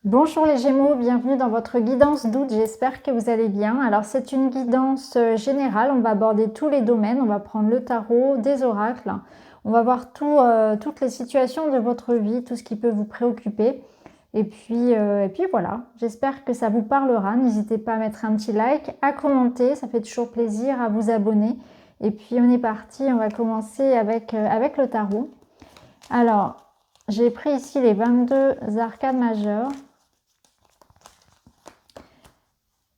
Bonjour les Gémeaux, bienvenue dans votre guidance d'août, j'espère que vous allez bien. Alors c'est une guidance générale, on va aborder tous les domaines, on va prendre le tarot, des oracles, on va voir toutes les situations de votre vie, tout ce qui peut vous préoccuper. Et puis voilà, j'espère que ça vous parlera, n'hésitez pas à mettre un petit like, à commenter, ça fait toujours plaisir, à vous abonner. Et puis on est parti, on va commencer avec le tarot. Alors, j'ai pris ici les 22 arcades majeures.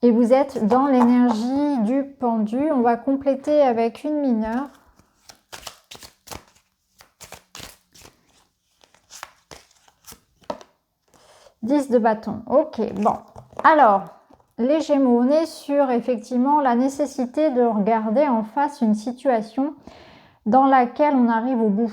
Et vous êtes dans l'énergie du pendu. On va compléter avec une mineure. Dix de bâton. Ok, bon. Alors, les Gémeaux, on est sur effectivement la nécessité de regarder en face une situation dans laquelle on arrive au bout.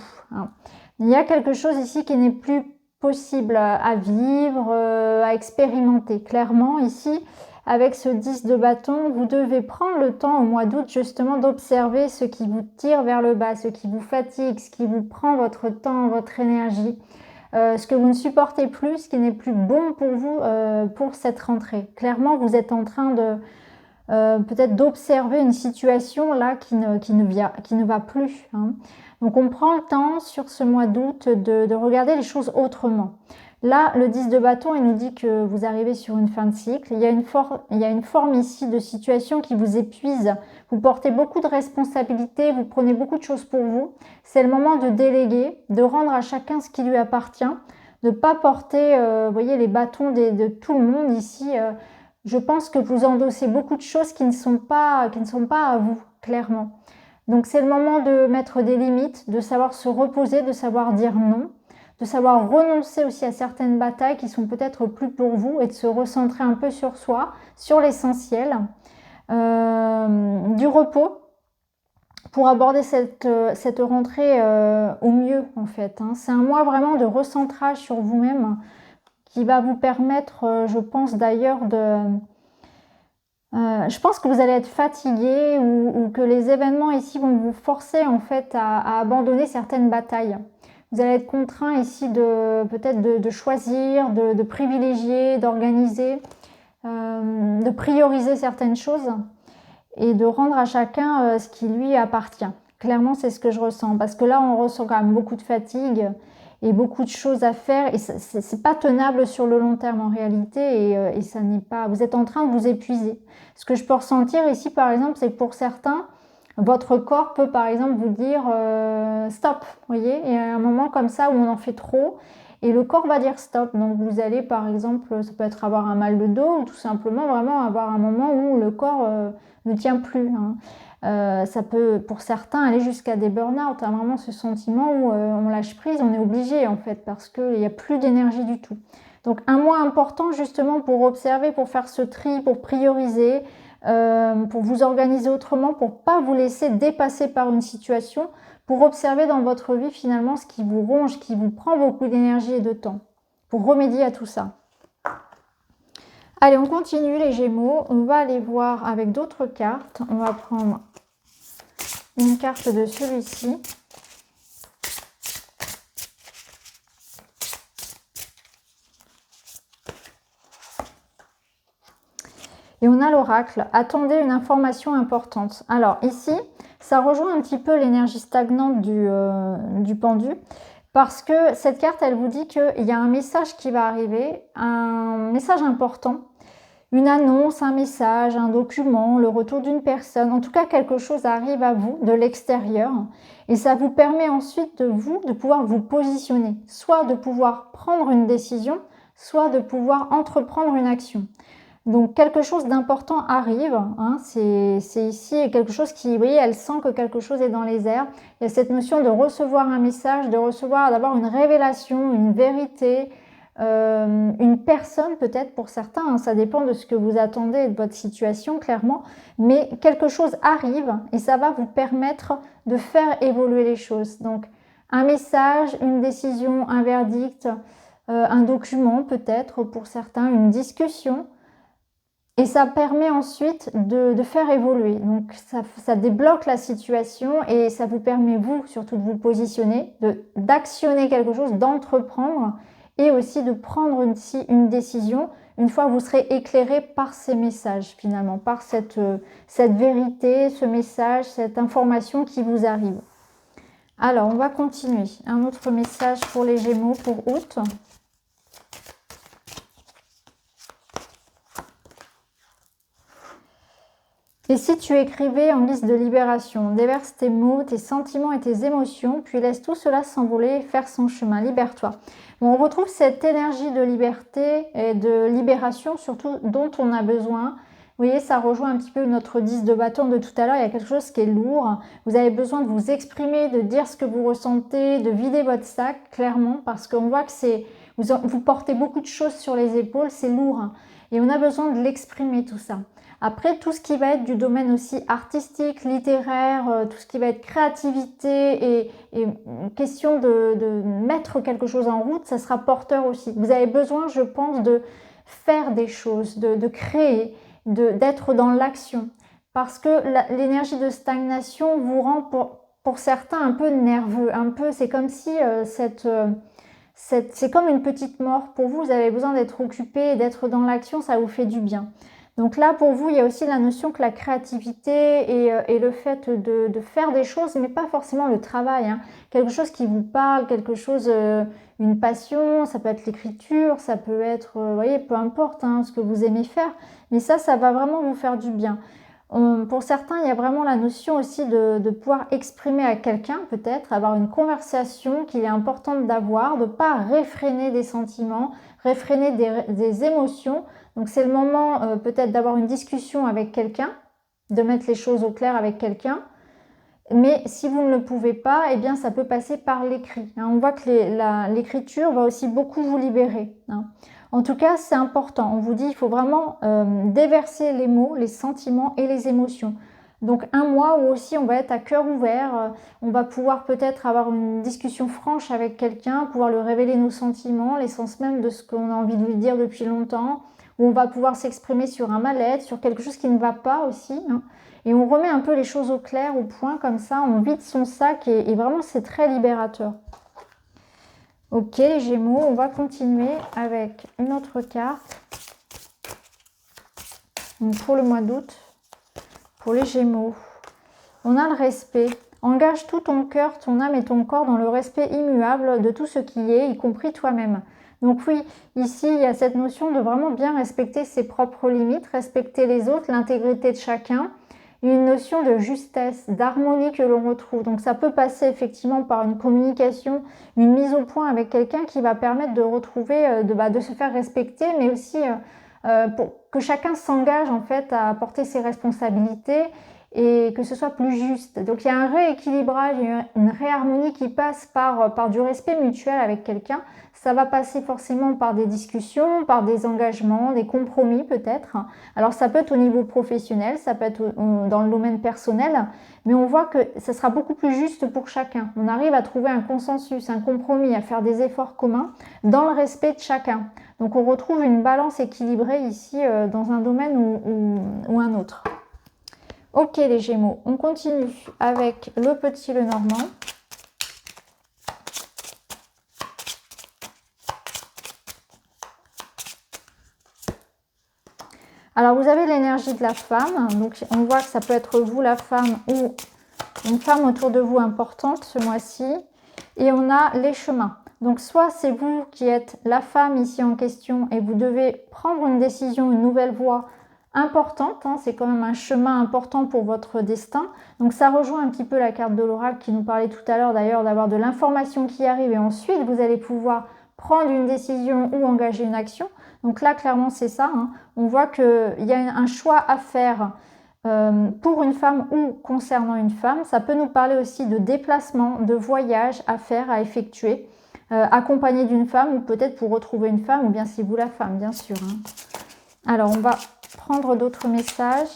Il y a quelque chose ici qui n'est plus possible à vivre, à expérimenter. Clairement, ici, avec ce 10 de bâton, vous devez prendre le temps au mois d'août justement d'observer ce qui vous tire vers le bas, ce qui vous fatigue, ce qui vous prend votre temps, votre énergie, ce que vous ne supportez plus, ce qui n'est plus bon pour vous pour cette rentrée. Clairement, vous êtes en train de peut-être d'observer une situation là qui ne va plus. Donc on prend le temps sur ce mois d'août de regarder les choses autrement. Là, le 10 de bâton, il nous dit que vous arrivez sur une fin de cycle. Il y a une forme ici de situation qui vous épuise. Vous portez beaucoup de responsabilités, vous prenez beaucoup de choses pour vous. C'est le moment de déléguer, de rendre à chacun ce qui lui appartient, de ne pas porter vous voyez, les bâtons de tout le monde ici. Je pense que vous endossez beaucoup de choses qui ne sont pas à vous, clairement. Donc c'est le moment de mettre des limites, de savoir se reposer, de savoir dire non, de savoir renoncer aussi à certaines batailles qui sont peut-être plus pour vous et de se recentrer un peu sur soi, sur l'essentiel. Du repos pour aborder cette rentrée au mieux en fait. C'est un mois vraiment de recentrage sur vous-même qui va vous permettre, je pense d'ailleurs, je pense que vous allez être fatigué ou que les événements ici vont vous forcer en fait à abandonner certaines batailles. Vous allez être contraint ici peut-être de choisir, de privilégier, d'organiser, de prioriser certaines choses et de rendre à chacun ce qui lui appartient. Clairement, c'est ce que je ressens parce que là, on ressent quand même beaucoup de fatigue et beaucoup de choses à faire et c'est pas tenable sur le long terme en réalité et ça n'est pas. Vous êtes en train de vous épuiser. Ce que je peux ressentir ici, par exemple, c'est que pour certains, votre corps peut par exemple vous dire stop, vous voyez, il y a un moment comme ça où on en fait trop et le corps va dire stop. Donc vous allez par exemple, ça peut être avoir un mal de dos ou tout simplement vraiment avoir un moment où le corps ne tient plus. Ça peut pour certains aller jusqu'à des burn-out, vraiment ce sentiment où on lâche prise, on est obligé en fait parce qu'il n'y a plus d'énergie du tout. Donc un mois important justement pour observer, pour faire ce tri, pour prioriser, pour vous organiser autrement, pour ne pas vous laisser dépasser par une situation, pour observer dans votre vie finalement ce qui vous ronge, qui vous prend beaucoup d'énergie et de temps, pour remédier à tout ça. Allez, on continue les Gémeaux, on va aller voir avec d'autres cartes. On va prendre une carte de celui-ci. Et on a l'oracle. Attendez une information importante. Alors ici, ça rejoint un petit peu l'énergie stagnante du pendu. Parce que cette carte, elle vous dit qu'il y a un message qui va arriver, un message important. Une annonce, un message, un document, le retour d'une personne. En tout cas, quelque chose arrive à vous de l'extérieur. Et ça vous permet ensuite de pouvoir vous positionner. Soit de pouvoir prendre une décision, soit de pouvoir entreprendre une action. Donc quelque chose d'important arrive, c'est ici quelque chose qui, vous voyez, elle sent que quelque chose est dans les airs. Il y a cette notion de recevoir un message, d'avoir une révélation, une vérité, une personne peut-être pour certains, ça dépend de ce que vous attendez et de votre situation clairement, mais quelque chose arrive et ça va vous permettre de faire évoluer les choses. Donc un message, une décision, un verdict, un document peut-être pour certains, une discussion. Et ça permet ensuite de faire évoluer. Donc ça débloque la situation et ça vous permet, vous, surtout de vous positionner, d'actionner quelque chose, d'entreprendre et aussi de prendre une décision une fois que vous serez éclairé par ces messages finalement, par cette vérité, ce message, cette information qui vous arrive. Alors, on va continuer. Un autre message pour les Gémeaux pour août. Et si tu écrivais en guise de libération, déverse tes mots, tes sentiments et tes émotions, puis laisse tout cela s'envoler et faire son chemin. Libère-toi. Bon, on retrouve cette énergie de liberté et de libération, surtout dont on a besoin. Vous voyez, ça rejoint un petit peu notre 10 de bâton de tout à l'heure. Il y a quelque chose qui est lourd. Vous avez besoin de vous exprimer, de dire ce que vous ressentez, de vider votre sac, clairement, parce qu'on voit que vous portez beaucoup de choses sur les épaules, c'est lourd. Et on a besoin de l'exprimer, tout ça. Après, tout ce qui va être du domaine aussi artistique, littéraire, tout ce qui va être créativité et question de mettre quelque chose en route, ça sera porteur aussi. Vous avez besoin, je pense, de faire des choses, de créer, d'être dans l'action. Parce que l'énergie de stagnation vous rend pour certains un peu nerveux. C'est comme si c'est comme une petite mort. Pour vous, vous avez besoin d'être occupé et d'être dans l'action, ça vous fait du bien. Donc là, pour vous, il y a aussi la notion que la créativité et le fait de faire des choses, mais pas forcément le travail, hein. Quelque chose qui vous parle, quelque chose, une passion, ça peut être l'écriture, ça peut être, vous voyez, peu importe hein, ce que vous aimez faire, mais ça va vraiment vous faire du bien. Pour certains, il y a vraiment la notion aussi de pouvoir exprimer à quelqu'un, peut-être, avoir une conversation qu'il est important d'avoir, de ne pas réfréner des sentiments, réfréner des émotions. Donc c'est le moment peut-être d'avoir une discussion avec quelqu'un, de mettre les choses au clair avec quelqu'un. Mais si vous ne le pouvez pas, eh bien ça peut passer par l'écrit. Hein. On voit que l'écriture va aussi beaucoup vous libérer. Hein. En tout cas, c'est important. On vous dit, il faut vraiment déverser les mots, les sentiments et les émotions. Donc un mois où aussi on va être à cœur ouvert, on va pouvoir peut-être avoir une discussion franche avec quelqu'un, pouvoir lui révéler nos sentiments, l'essence même de ce qu'on a envie de lui dire depuis longtemps, où on va pouvoir s'exprimer sur un mal-être, sur quelque chose qui ne va pas aussi. Hein. Et on remet un peu les choses au clair, au point, comme ça, on vide son sac et vraiment c'est très libérateur. Ok les Gémeaux, on va continuer avec une autre carte. Donc, pour le mois d'août, pour les Gémeaux, on a le respect. Engage tout ton cœur, ton âme et ton corps dans le respect immuable de tout ce qui est, y compris toi-même. Donc oui, ici, il y a cette notion de vraiment bien respecter ses propres limites, respecter les autres, l'intégrité de chacun. Une notion de justesse, d'harmonie que l'on retrouve. Donc ça peut passer effectivement par une communication, une mise au point avec quelqu'un qui va permettre de retrouver, de se faire respecter, mais aussi pour que chacun s'engage en fait à porter ses responsabilités et que ce soit plus juste. Donc il y a un rééquilibrage, une réharmonie qui passe par du respect mutuel avec quelqu'un. Ça va passer forcément par des discussions, par des engagements, des compromis peut-être. Alors ça peut être au niveau professionnel, ça peut être dans le domaine personnel, mais on voit que ça sera beaucoup plus juste pour chacun. On arrive à trouver un consensus, un compromis, à faire des efforts communs dans le respect de chacun. Donc on retrouve une balance équilibrée ici dans un domaine ou un autre. Ok les Gémeaux, on continue avec le petit le normand. Alors vous avez l'énergie de la femme, donc on voit que ça peut être vous la femme ou une femme autour de vous importante ce mois-ci. Et on a les chemins. Donc soit c'est vous qui êtes la femme ici en question et vous devez prendre une décision, une nouvelle voie importante, hein, c'est quand même un chemin important pour votre destin. Donc ça rejoint un petit peu la carte de l'oracle qui nous parlait tout à l'heure d'ailleurs d'avoir de l'information qui arrive et ensuite vous allez pouvoir prendre une décision ou engager une action. Donc là clairement c'est ça, hein. On voit qu'il y a un choix à faire pour une femme ou concernant une femme. Ça peut nous parler aussi de déplacement, de voyage à faire, à effectuer, accompagné d'une femme ou peut-être pour retrouver une femme ou bien si vous la femme bien sûr, hein. Alors on va prendre d'autres messages.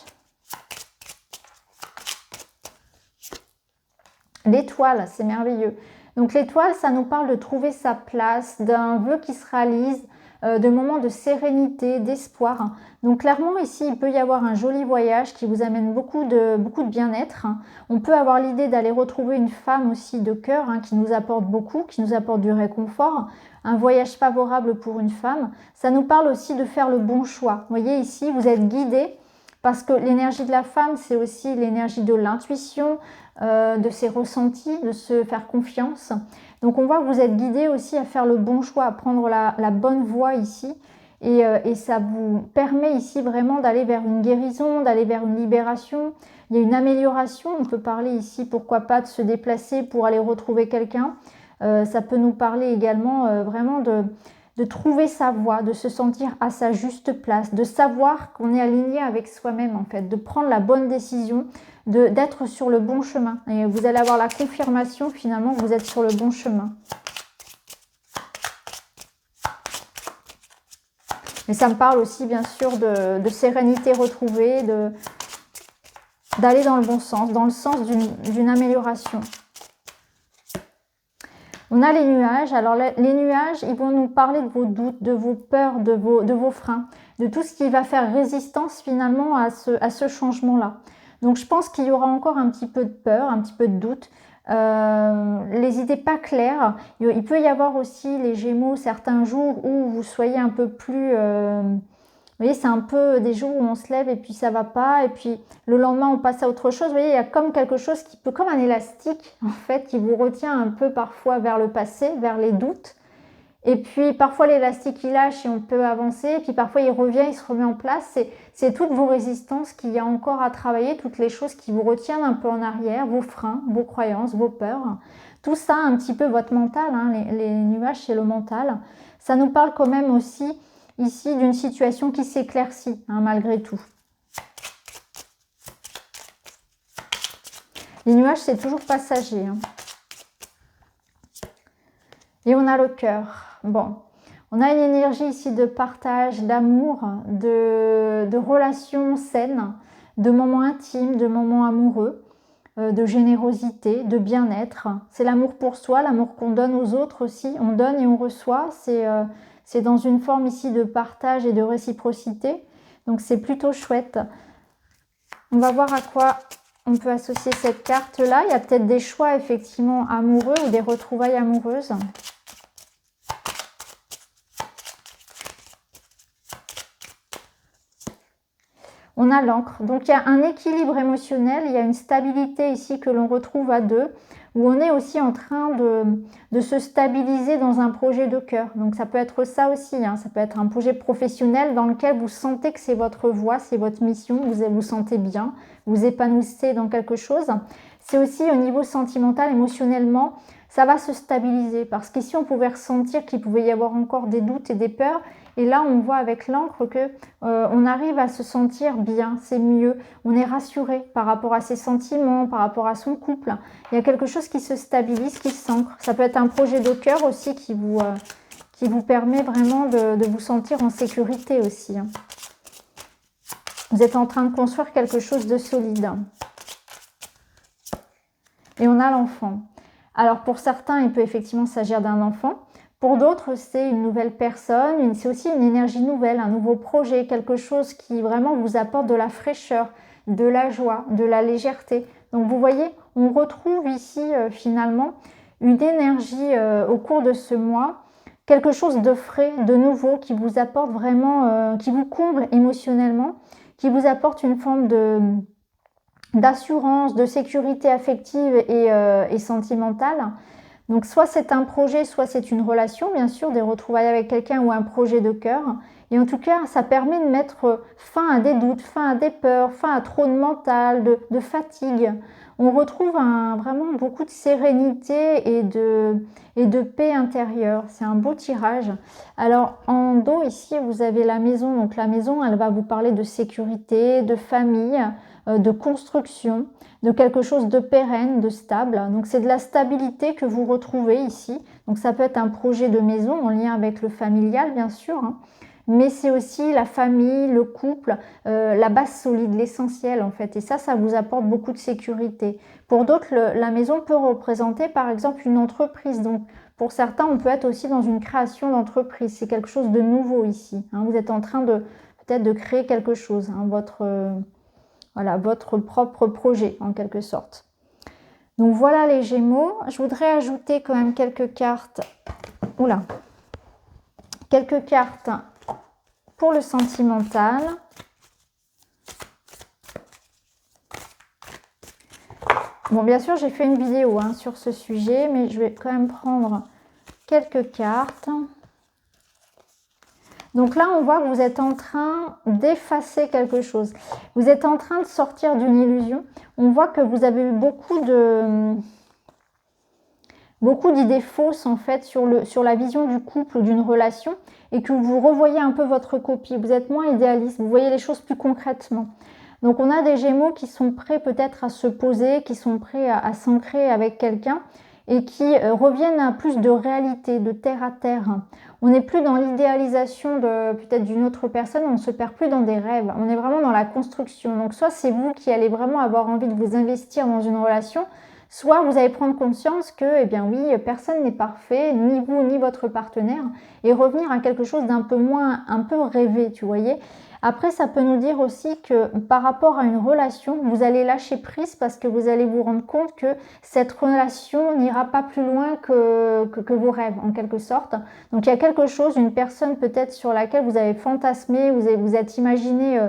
L'étoile, c'est merveilleux. Donc l'étoile, ça nous parle de trouver sa place, d'un vœu qui se réalise, de moments de sérénité, d'espoir. Donc clairement ici, il peut y avoir un joli voyage qui vous amène beaucoup de bien-être. On peut avoir l'idée d'aller retrouver une femme aussi de cœur qui nous apporte beaucoup, qui nous apporte du réconfort. Un voyage favorable pour une femme. Ça nous parle aussi de faire le bon choix. Vous voyez ici, vous êtes guidé parce que l'énergie de la femme, c'est aussi l'énergie de l'intuition, de ses ressentis, de se faire confiance. Donc on voit que vous êtes guidé aussi à faire le bon choix, à prendre la bonne voie ici. Et ça vous permet ici vraiment d'aller vers une guérison, d'aller vers une libération. Il y a une amélioration. On peut parler ici, pourquoi pas, de se déplacer pour aller retrouver quelqu'un. Ça peut nous parler également vraiment de trouver sa voie, de se sentir à sa juste place, de savoir qu'on est aligné avec soi-même en fait, de prendre la bonne décision, d'être sur le bon chemin. Et vous allez avoir la confirmation finalement que vous êtes sur le bon chemin. Et ça me parle aussi bien sûr de sérénité retrouvée, d'aller dans le bon sens, dans le sens d'une amélioration. On a les nuages. Alors les nuages, ils vont nous parler de vos doutes, de vos peurs, de vos freins, de tout ce qui va faire résistance finalement à ce changement-là. Donc je pense qu'il y aura encore un petit peu de peur, un petit peu de doute. Les idées pas claires. Il peut y avoir aussi les Gémeaux certains jours où vous soyez un peu plus... vous voyez, c'est un peu des jours où on se lève et puis ça va pas. Et puis le lendemain, on passe à autre chose. Vous voyez, il y a comme quelque chose qui peut, comme un élastique, en fait, qui vous retient un peu parfois vers le passé, vers les doutes. Et puis parfois l'élastique il lâche et on peut avancer. Et puis parfois il revient, il se remet en place. C'est toutes vos résistances qu'il y a encore à travailler, toutes les choses qui vous retiennent un peu en arrière, vos freins, vos croyances, vos peurs. Tout ça, un petit peu votre mental, les nuages, c'est le mental. Ça nous parle quand même aussi ici d'une situation qui s'éclaircit, malgré tout. Les nuages, c'est toujours passager. Et on a le cœur. Bon, on a une énergie ici de partage, d'amour, de relations saines, de moments intimes, de moments amoureux, de générosité, de bien-être. C'est l'amour pour soi, l'amour qu'on donne aux autres aussi. On donne et on reçoit. C'est dans une forme ici de partage et de réciprocité. Donc c'est plutôt chouette. On va voir à quoi on peut associer cette carte-là. Il y a peut-être des choix effectivement amoureux ou des retrouvailles amoureuses. On a l'encre. Donc il y a un équilibre émotionnel, il y a une stabilité ici que l'on retrouve à deux, où on est aussi en train de se stabiliser dans un projet de cœur. Donc ça peut être ça aussi, ça peut être un projet professionnel dans lequel vous sentez que c'est votre voie, c'est votre mission, vous vous sentez bien, vous épanouissez dans quelque chose. C'est aussi au niveau sentimental, émotionnellement, ça va se stabiliser. Parce qu'ici, on pouvait ressentir qu'il pouvait y avoir encore des doutes et des peurs. Et là, on voit avec l'encre que on arrive à se sentir bien, c'est mieux. On est rassuré par rapport à ses sentiments, par rapport à son couple. Il y a quelque chose qui se stabilise, qui s'ancre. Ça peut être un projet de cœur aussi qui vous permet vraiment de vous sentir en sécurité aussi. Vous êtes en train de construire quelque chose de solide. Et on a l'enfant. Alors pour certains, il peut effectivement s'agir d'un enfant. Pour d'autres, c'est une nouvelle personne, c'est aussi une énergie nouvelle, un nouveau projet, quelque chose qui vraiment vous apporte de la fraîcheur, de la joie, de la légèreté. Donc vous voyez, on retrouve ici finalement une énergie au cours de ce mois, quelque chose de frais, de nouveau, qui vous apporte vraiment, qui vous comble émotionnellement, qui vous apporte une forme d'assurance, de sécurité affective et sentimentale. Donc soit c'est un projet, soit c'est une relation, bien sûr, des retrouvailles avec quelqu'un ou un projet de cœur. Et en tout cas, ça permet de mettre fin à des doutes, fin à des peurs, fin à trop de mental, de fatigue. On retrouve vraiment beaucoup de sérénité et de paix intérieure. C'est un beau tirage. Alors en dos ici, vous avez la maison. Donc la maison, elle va vous parler de sécurité, de famille, de construction, de quelque chose de pérenne, de stable. Donc c'est de la stabilité que vous retrouvez ici. Donc ça peut être un projet de maison en lien avec le familial bien sûr, mais c'est aussi la famille, le couple, la base solide, l'essentiel en fait. Et ça vous apporte beaucoup de sécurité. Pour d'autres, la maison peut représenter par exemple une entreprise. Donc Pour certains, on peut être aussi dans une création d'entreprise. C'est quelque chose de nouveau ici. Hein. Vous êtes en train de peut-être de créer quelque chose, hein, voilà, votre propre projet en quelque sorte. Donc voilà les Gémeaux. Je voudrais ajouter quand même quelques cartes. Oula. Quelques cartes pour le sentimental. Bon, bien sûr, j'ai fait une vidéo hein, sur ce sujet, mais je vais quand même prendre quelques cartes. Donc là, on voit que vous êtes en train d'effacer quelque chose. Vous êtes en train de sortir d'une illusion. On voit que vous avez eu beaucoup d'idées fausses en fait sur la vision du couple ou d'une relation et que vous revoyez un peu votre copie. Vous êtes moins idéaliste, vous voyez les choses plus concrètement. Donc on a des Gémeaux qui sont prêts peut-être à se poser, qui sont prêts à s'ancrer avec quelqu'un et qui reviennent à plus de réalité, de terre à terre. On n'est plus dans l'idéalisation peut-être d'une autre personne, on ne se perd plus dans des rêves, on est vraiment dans la construction. Donc soit c'est vous qui allez vraiment avoir envie de vous investir dans une relation, soit vous allez prendre conscience que, eh bien oui, personne n'est parfait, ni vous ni votre partenaire, et revenir à quelque chose d'un peu moins, un peu rêvé, tu voyez. Après, ça peut nous dire aussi que par rapport à une relation, vous allez lâcher prise parce que vous allez vous rendre compte que cette relation n'ira pas plus loin que vos rêves, en quelque sorte. Donc, il y a quelque chose, une personne peut-être sur laquelle vous avez fantasmé, vous êtes imaginé,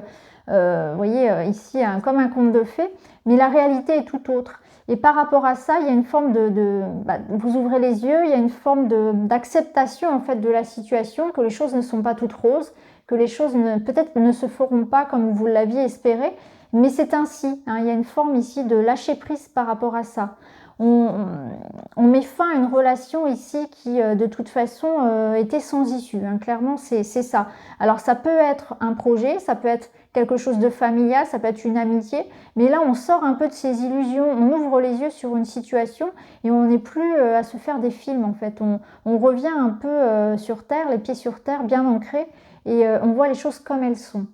vous voyez, ici, comme un conte de fées, mais la réalité est tout autre. Et par rapport à ça, il y a une forme vous ouvrez les yeux, il y a une forme d'acceptation en fait de la situation, que les choses ne sont pas toutes roses, que les choses peut-être ne se feront pas comme vous l'aviez espéré, mais c'est ainsi. Hein, il y a une forme ici de lâcher prise par rapport à ça. On met fin à une relation ici qui, de toute façon, était sans issue. Hein, clairement, c'est ça. Alors, ça peut être un projet, ça peut être quelque chose de familial, ça peut être une amitié, mais là, on sort un peu de ces illusions, on ouvre les yeux sur une situation et on n'est plus à se faire des films, en fait. On revient un peu sur terre, les pieds sur terre, bien ancrés, et on voit les choses comme elles sont.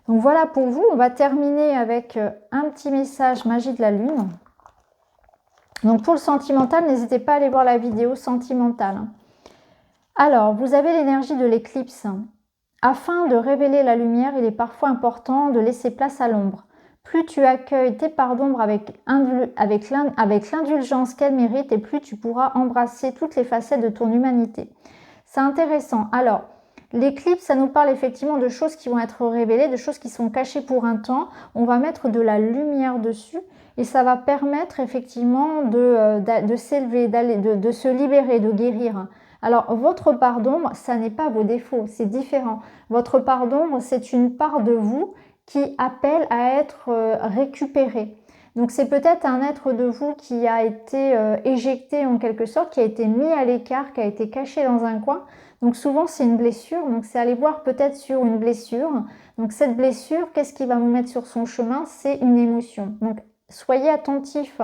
Donc voilà pour vous, on va terminer avec un petit message magie de la lune. Donc pour le sentimental, n'hésitez pas à aller voir la vidéo sentimentale. Alors, vous avez l'énergie de l'éclipse. Afin de révéler la lumière, il est parfois important de laisser place à l'ombre. Plus tu accueilles tes parts d'ombre avec l'indulgence qu'elles méritent, et plus tu pourras embrasser toutes les facettes de ton humanité. C'est intéressant. Alors, l'éclipse, ça nous parle effectivement de choses qui vont être révélées, de choses qui sont cachées pour un temps. On va mettre de la lumière dessus et ça va permettre effectivement de s'élever, de se libérer, de guérir. Alors, votre part d'ombre, ça n'est pas vos défauts, c'est différent. Votre part d'ombre, c'est une part de vous qui appelle à être récupérée. Donc, c'est peut-être un être de vous qui a été éjecté en quelque sorte, qui a été mis à l'écart, qui a été caché dans un coin. Donc, souvent, c'est une blessure. Donc, c'est aller voir peut-être sur une blessure. Donc, cette blessure, qu'est-ce qui va vous mettre sur son chemin? C'est une émotion. Donc, soyez attentifs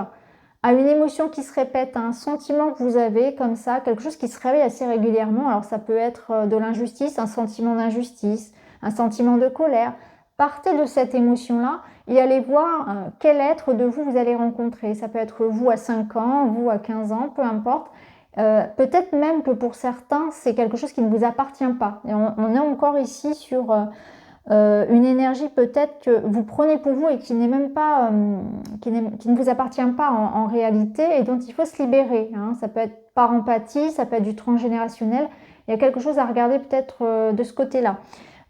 à une émotion qui se répète, à un sentiment que vous avez comme ça, quelque chose qui se réveille assez régulièrement. Alors ça peut être de l'injustice, un sentiment d'injustice, un sentiment de colère. Partez de cette émotion-là et allez voir quel être de vous vous allez rencontrer. Ça peut être vous à 5 ans, vous à 15 ans, peu importe. Peut-être même que pour certains, c'est quelque chose qui ne vous appartient pas. Et on est encore ici sur une énergie peut-être que vous prenez pour vous et qui n'est même pas, qui ne vous appartient pas en réalité et dont il faut se libérer. Hein. Ça peut être par empathie, ça peut être du transgénérationnel. Il y a quelque chose à regarder peut-être de ce côté-là.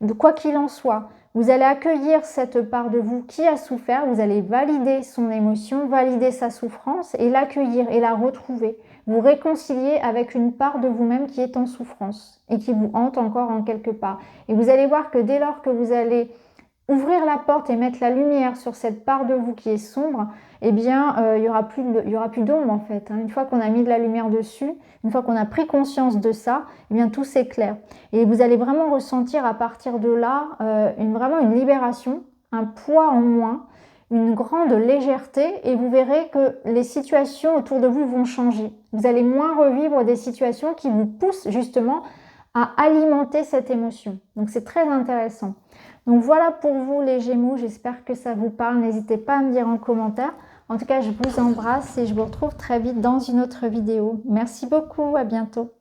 De quoi qu'il en soit, vous allez accueillir cette part de vous qui a souffert, vous allez valider son émotion, valider sa souffrance et l'accueillir et la retrouver. Vous réconcilier avec une part de vous-même qui est en souffrance et qui vous hante encore en quelque part. Et vous allez voir que dès lors que vous allez ouvrir la porte et mettre la lumière sur cette part de vous qui est sombre, eh bien, il y aura plus d'ombre en fait. Hein. Une fois qu'on a mis de la lumière dessus, une fois qu'on a pris conscience de ça, eh bien, tout s'éclaire. Et vous allez vraiment ressentir à partir de là vraiment une libération, un poids en moins, une grande légèreté et vous verrez que les situations autour de vous vont changer. Vous allez moins revivre des situations qui vous poussent justement à alimenter cette émotion. Donc c'est très intéressant. Donc voilà pour vous les Gémeaux, j'espère que ça vous parle. N'hésitez pas à me dire en commentaire. En tout cas, je vous embrasse et je vous retrouve très vite dans une autre vidéo. Merci beaucoup, à bientôt.